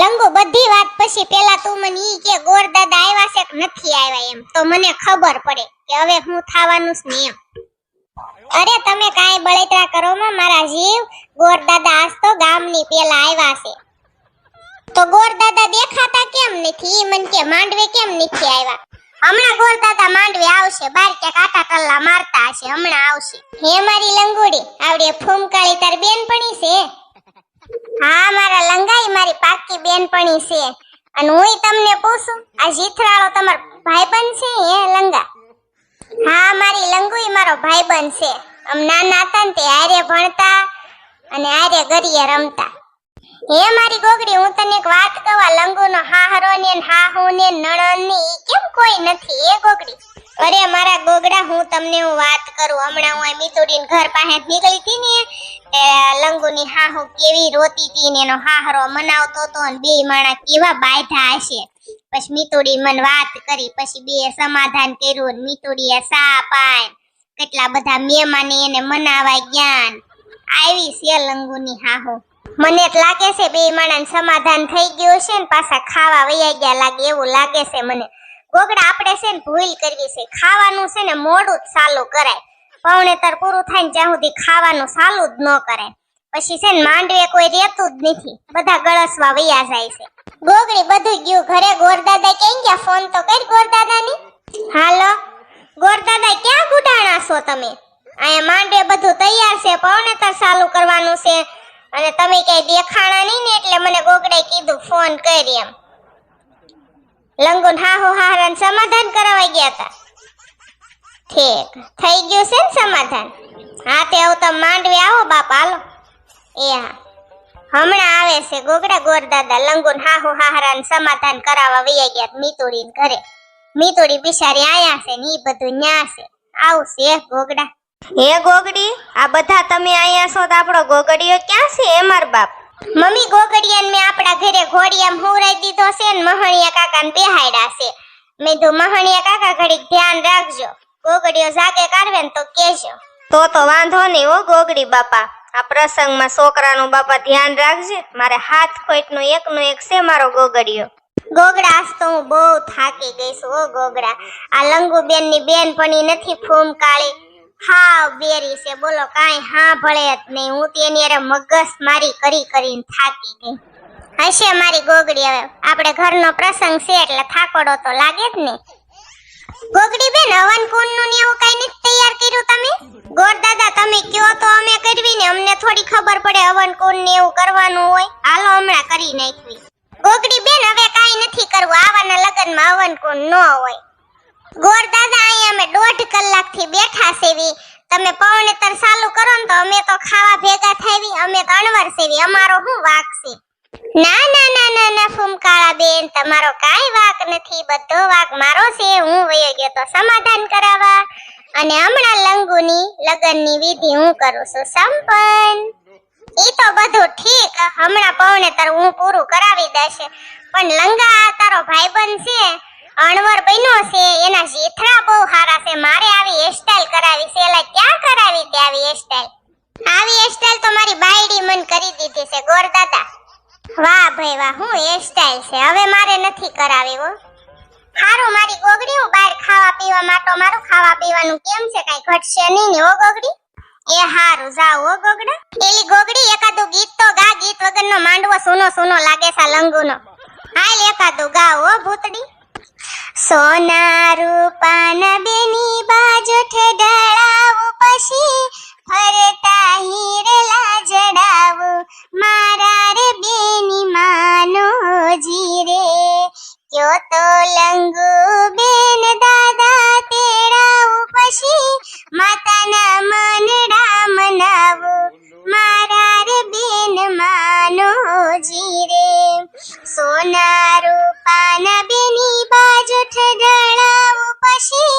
લંગુ બધી વાત પછી પેલા તું મને ઈ કે ગોર દાદા આવ્યા છે કે નથી આવ્યા એમ તો મને ખબર પડે કે હવે હું થાવાનું છે ને એમ. અરે તમે કાઈ બળતરા કરો માં મારા જીવ, ગોર દાદા આજ તો ગામની પેલા આવ્યા છે. તો ગોર દાદા દેખાતા કેમ નથી? ઈ મને કે માંડવે કેમ નથી આવ્યા? હમણાં ગોર દાદા માંડવે આવશે, બાર કે કાટા ટલ્લા મારતા હશે, હમણાં આવશે. હે મારી લંગુડી, આવડે ફૂમકાળી તાર બેનપણી છે? હા મારા લંગાઈ મારી પાક્કી બેનપણી છે. અને હુંય તમને પૂછું, આ જીથરાળો તમારો ભાઈબંધ છે હે લંગા? હા મારી લંગુઈ મારો ભાઈબંધ છે. આમ નાના હતા ને તે હારે ભણતા અને હારે ગરીએ રમતા. હે મારી ગોગડી, હું તને એક વાત કહેવા, લંગુનો હાહરો ને હાહુ ને નણંદ ને કેમ કોઈ નથી એ ગોગડી? અરે મારા ગોગડા, હું તમને વાત કરું, હમણાં હું મીતુડીન ઘર પાસે નીકળી હતી ને એ લંગુની હાહુ કેવી રોતી હતી ને એનો હાહરો મનાવતો હતો ને બે માણા કેવા બાયઠા હશે. પછી મીતુડી મને વાત કરી, પછી બે સમાધાન કર્યું, મીતુડીએ સા પાય, કેટલા બધા મહેમાન એને મનાવા ગયા. આવી છે લંગુની હાહુ. મને જ લાગે છે બે માણાને સમાધાન થઈ ગયું છે ને પાછા ખાવા વયા ગયા લાગે, એવું લાગે છે મને. ગોગડા આપણે છે ને ભૂલ કરવી છે, ખાવાનું છે ને મોડું જ ચાલુ કરાય, પૌણેતર પૂરું થાય ને જ્યાં સુધી ખાવાનું ચાલુ જ ન કરાય. પછી છે ને માંડવે કોઈ રહેતું જ નથી, બધા ગળસવા વયા જાય છે. ગોગડી બધું ગયું ઘરે, ગોરદાદા ક્યાં ગયા? ફોન તો કર ગોરદાદાની. હાલો ગોરદાદા, ક્યાં ગુડાણા છો તમે? અહીંયા માંડવે બધું તૈયાર છે, પૌણેતર ચાલુ કરવાનું છે અને તમે કઈ દેખાણા નહીં ને એટલે મને ગોગડાએ કીધું ફોન કરી એમ. લંગુન હાહુ હાહરાને સમાધાન કરાવવા ગયા હતા. ઠીક થઈ ગયું છે ને સમાધાન? હા તે આવ તમે માંડવે આવો બાપા, હાલો. એ હા હમણાં આવે છે ગોગડા ગોર દાદા. લંગુન હાહુ હાહરાને સમાધાન કરાવવા વયા ગયા મીતુડીન ઘરે. મીતુડી બિચારી આયા છે ને ઈ બધું ન્યા છે. આવશે ગોગડા. હે ગોગડી, આ બધા તમે આયા છો તો આપણો ગોગડીયો ક્યાં છે? એ માર બાપ મમ્મી, ગોગડિયાને મેં આપણા ઘરે ઘોડિયામાં હુરાઈ દીધો છે ને મહણિયા કાકાને બેહાડ્યા છે. મેં તો મહણિયા કાકા ઘડીક ધ્યાન રાખજો, ગોગડિયો જાગે કાઢવે ને તો કેજો. તો વાંધો નહીં હો ગોગડી બાપા, આ પ્રસંગમાં છોકરાનું બાપા ધ્યાન રાખજે. મારે હાથ ખોટનો એકનો એક છે મારો ગોગડીયો. ગોગડા આજ તો હું બહુ થાકી ગઈ છું હો ગોગડા. આ લંગુબેનની બેનપણી નથી ફૂમકાળી, હા બેરી છે, બોલો કાંઈ હા ભળે જ નહીં. હું તેની અરે મગજ મારી કરીને થાકી ગઈ. હશે મારી ગોગડી, હવે આપણે ઘરનો પ્રસંગ છે એટલે થાકોડો તો લાગે જ ને. ગોગડી બેન, હવન કુંડનું ને એવું કઈ નથી તૈયાર કર્યું તમે? ગોર દાદા તમે કયો તો અમે કરવી ને, અમને થોડી ખબર પડે હવન કુંડ ને એવું કરવાનું હોય. હાલો હમણાં કરી નાખવી. ગોગડી બેન હવે કાઈ નથી કરવું, આવાના લગનમાં હવન કુંડ ન હોય. ગોર દાદા અહીંયા અમે 1.5 કલાકથી બેઠા સેવી, તમે પૌણેતર ચાલુ કરો ને તો અમે તો ખાવા ભેગા થાવી, અમે તો અણવર સેવી, અમારો શું વાક છે? ના ના ના ના ના ફૂમકાળા બેન, તમારો કાઈ વાક નથી, બધો વાક મારો છે. હું વયો ગયો તો સમાધાન કરાવવા અને હમણાં લંગુની લગનની વિધિ હું કરું છું સંપન્ન. ઈ તો બધું ઠીક, હમણાં પૌણેતર હું પૂરું કરાવી દેશે. પણ લંગા તારો ભાઈબંધ છે, અણવર બન્યો છે, એના જીથડા બહુ સારા છે. મારે આવી હેરસ્ટાઈલ કરાવી છે, એટલે ક્યાં કરાવી તે આવી હેરસ્ટાઈલ? આવી હેરસ્ટાઈલ તો મારી બાયડી મન કરી દીધી છે ગોર દાદા. વાહ ભાઈ વાહ, હું હેરસ્ટાઈલ છે, હવે મારે નથી કરાવી હો. હારું મારી ગોગડી, હું બહાર ખાવા પીવા માટો મારું, ખાવા પીવાનું કેમ છે, કઈ ઘટશે નહીં ને હો ગોગડી? એ હારું જાવ હો ગોગડા. એલી ગોગડી, એકાદું ગીત તો ગા, ગીત વગરનો માંડવો સૂનો સૂનો લાગે છે લંગુનો. હાલ એકાદું ગાવ હો ભૂતડી. સોના રૂપાના બેની બાજુ ઠેડાવું, પછી ફરતા હીરલા જડાવું, મારા રે બેની માનો જીરે, કયો તો લંગુ બેન દાદા તેડાવું, પછી માતાના મનડા મનાવું, મારા રે બેન માનો જીરે. સોના રૂપાના બેની બાજુ ઠેડાવું, પછી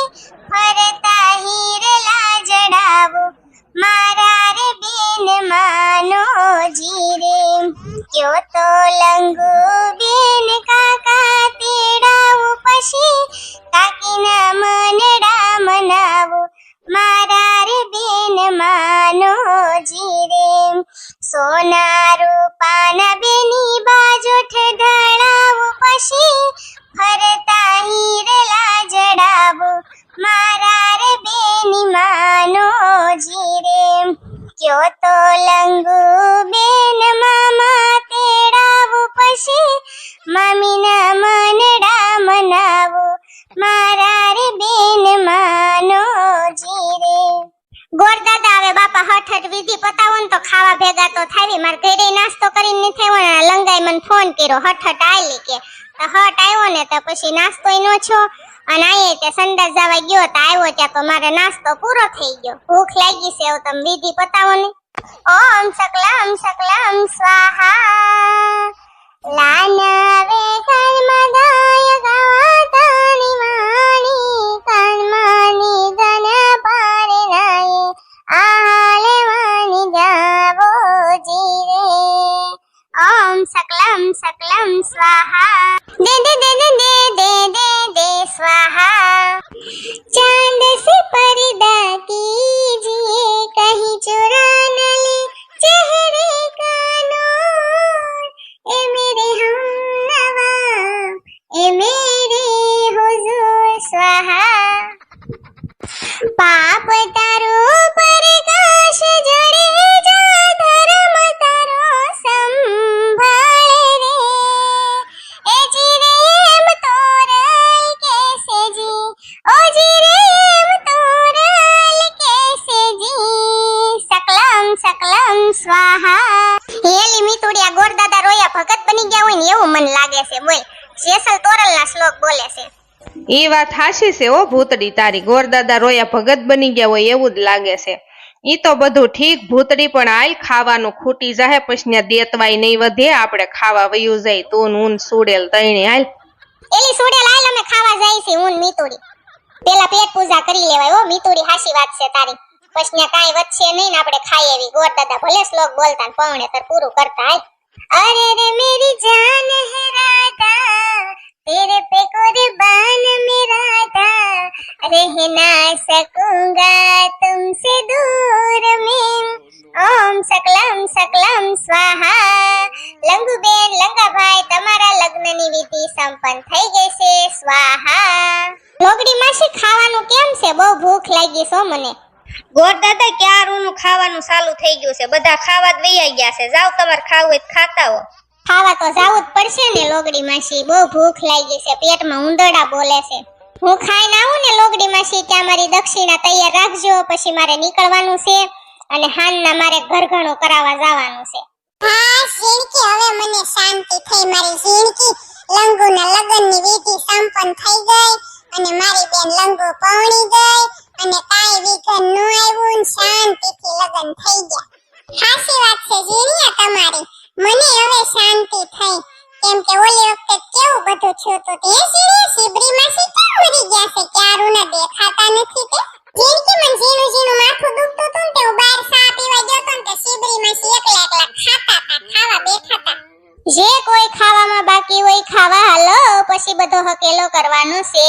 ફરતા હીરલા જડાવું, મારા રે બેન માનો જીરે, કયો તો મામીના મનડા મનાવો મારા રે બેન માનો જીરે ગોર દાદા હવે બાપા હઠ વિધિ પતાવો ને તો ખાવા ભેગા તો થાવી માર ઘરે નાસ્તો કરીને નહીં થયો ને લંગાઈ મને ફોન કર્યો હઠ આલી કે હટ આવ્યો ને તો પછી નાસ્તોય નો છો અને આયે તે સંડાસ જવા ગયો તો આવ્યો ત્યાં તો મારે નાસ્તો પૂરો થઈ ગયો ભૂખ લાગી છે હવે તમે વિધિ પતાવો ને ઓમ શકલમ સ્વાહા લાનવે કર્મદાય ગવાતાની વાણી કર્મની ધન પારે નાય આલે વાણી જાવો જીરે ઓમ શકલમ સ્વાહા દે દે દે દે દે દે દે દે સ્વાહા चांद से पर्दा कीजिए कहीं चुरा न ले चेहरे का नूर ए मेरे हमनवा ए मेरे हुजूर स्वाहा पाप तारो प्रकाश जड़े जा धर्म तारो संभाळे रे ए जीरे एम तोरई कैसे जी ओ जीरे एम तोरई कैसे जी सकलम સ્વાહા હેલી મીતુડિયા ગોરદાદા રોયા ભગત બની ગયા હોય ને એવું મન લાગે છે બોલ જેસલ તોરલના શ્લોક બોલે છે એ વાત હાશી છે ઓ ભૂતડી તારી ગોરદાદા રોયા ભગત બની ગયા હોય એવું જ લાગે છે ઈ તો બધું ઠીક ભૂતડી પણ આય ખાવાનું ખૂટી જાહે પછી ને દેતવાય નહીં વધે આપણે ખાવા વયું જાય તું ઊન સુડેલ તઈને હાલ એલી સુડેલ હાલ અમે ખાવા જાય છે ઊન મીતુડી પેલા પેટ પૂજા કરી લેવાય ઓ મીતુડી હાશી વાત છે તારી પછી ને કાઈ વધશે નહીં ને આપણે ખાઈ એવી ગોરદાદા ભલે શ્લોક બોલતા ને પૌણે તર પૂરું કરતા હાલ અરે રે મેરી જાન હે રાધા तेरे पे कुर्बान मेरा था रह ना सकूंगा तुमसे दूर में ओम सकलम સ્વાહા લંગુબેન લંગાભાઈ તમારા લગ્નની વિધિ સંપન્ન થઈ ગઈ છે સ્વાહા લોગડી માસી ખાવાનું કેમ છે બહુ ભૂખ લાગી છે મને ગોરદાદા ક્યારનું ખાવાનું ચાલુ થઈ ગયું છે બધા ખાવા જ વૈયા ગયા છે જાવ તમારે ખાવું હોય તો ખાતા હો ખાવા તો જાવું જ પડશે ને લોગડી માસી બહુ ભૂખ લાગી છે પેટમાં ઉંદરડા બોલે છે હું ખાઈને આવું ને લોગડી માસી ત્યાં મારી દક્ષિણા તૈયાર રાખજો પછી મારે નીકળવાનું છે અને હાનના મારે ઘરઘણું કરાવવા જવાનું છે હા ઝીણકી હવે મને શાંતિ થઈ મારી ઝીણકી લંગુના લગનની વિધિ સંપન્ન થઈ ગઈ અને મારી બેન લંગુ પૌણી ગઈ અને કાઈ વિઘન ન આવ્યું શાંતિથી લગન થઈ ગયા હાસી વાત છે ઝીણિયા તમારી મને હવે શાંતિ થઈ કેમ કે ઓલી વખતે કેવું બધું થયું તો તે શિબરી માસી કેમ મરી ગયા છે ક્યારું ના દેખાતા નથી તે જીણકી મન ઝીણું માથું દુખતું હતું તે બહાર સા પીવા ગયો તો તે શિબરી માસી એકલા ખાવા બેઠા હતા જે કોઈ ખાવામાં બાકી હોય ખાવા હાલો પછી બધો હકેલો કરવાનો છે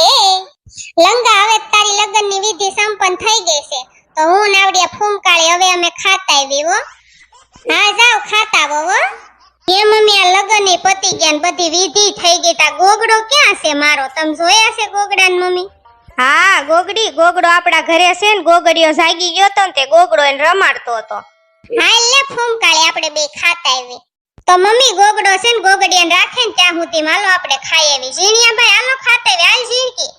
લંગા હવે તારી લગનની વિધિ સંપન્ન થઈ ગઈ છે તો હું નાવડિયા ફૂમકાળી હવે અમે ખાતા આવી હો હા જાવ ખાતા આવો હે મમ્મી આ લગન એ પતી ગયા ને બધી વિધિ થઈ ગઈ તા ગોગડો ક્યાં છે મારો તમે જોયા છે ગોગડા ને મમ્મી હા ગોગડો આપણા ઘરે છે ને ગોગડીઓ જાગી ગયો તો ને તે ગોગડો એને રમાડતો હતો હા લે ફૂમકાળી આપણે બે ખાતા આવી તો મમ્મી ગોગડો છે ને ગોગડીયાને રાખે ને ત્યાં સુધી માલો આપણે ખાઈ આવી ઝીણિયા ભાઈ હાલો ખાતા આવી હાલ ઝીણકી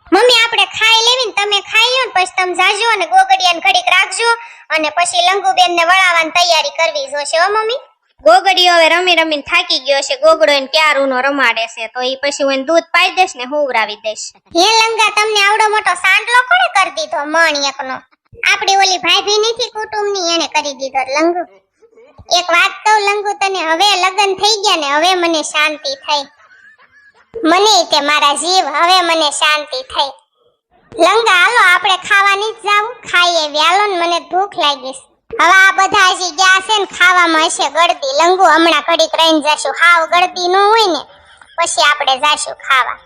મમ્મી આપણે ખાઈ લેવી ને તમે ખાઈ લો ને પછી તમે જાજો અને ગોગડિયાને ઘડીક રાખજો અને પછી લંગુબેન ને વળાવવાની તૈયારી કરવી જોશે હો મમ્મી ગોગડીઓ હવે રમીને થાકી ગયો છે ગોગડો એને ક્યારુંનો રમાડે છે તો એ પછી હું એને દૂધ પાઈ દઈશ ને હુવરાવી દઈશ હે લંગા તમને આવડો મોટો સાંડલો કોણે કરી દીધો મણ એકનો આપણી ઓલી ભાભી નથી કુટુંબની એને કરી દીધો લંગુ એક વાત કહું લંગુ તને હવે લગન થઈ ગયા ને હવે મને શાંતિ થઈ મને તે મારા જીવ હવે મને શાંતિ થઈ લંગા હાલો આપણે ખાવાની જ જાવું ખાઈએ વ્યાલો ને મને ભૂખ લાગી હવે આ બધા હજી ગયા છે ને ખાવામાં હશે ગળદી લંગુ હમણાં ઘડીક રહીને જશું હાવ ગળદી ન હોય ને પછી આપણે જાશું ખાવા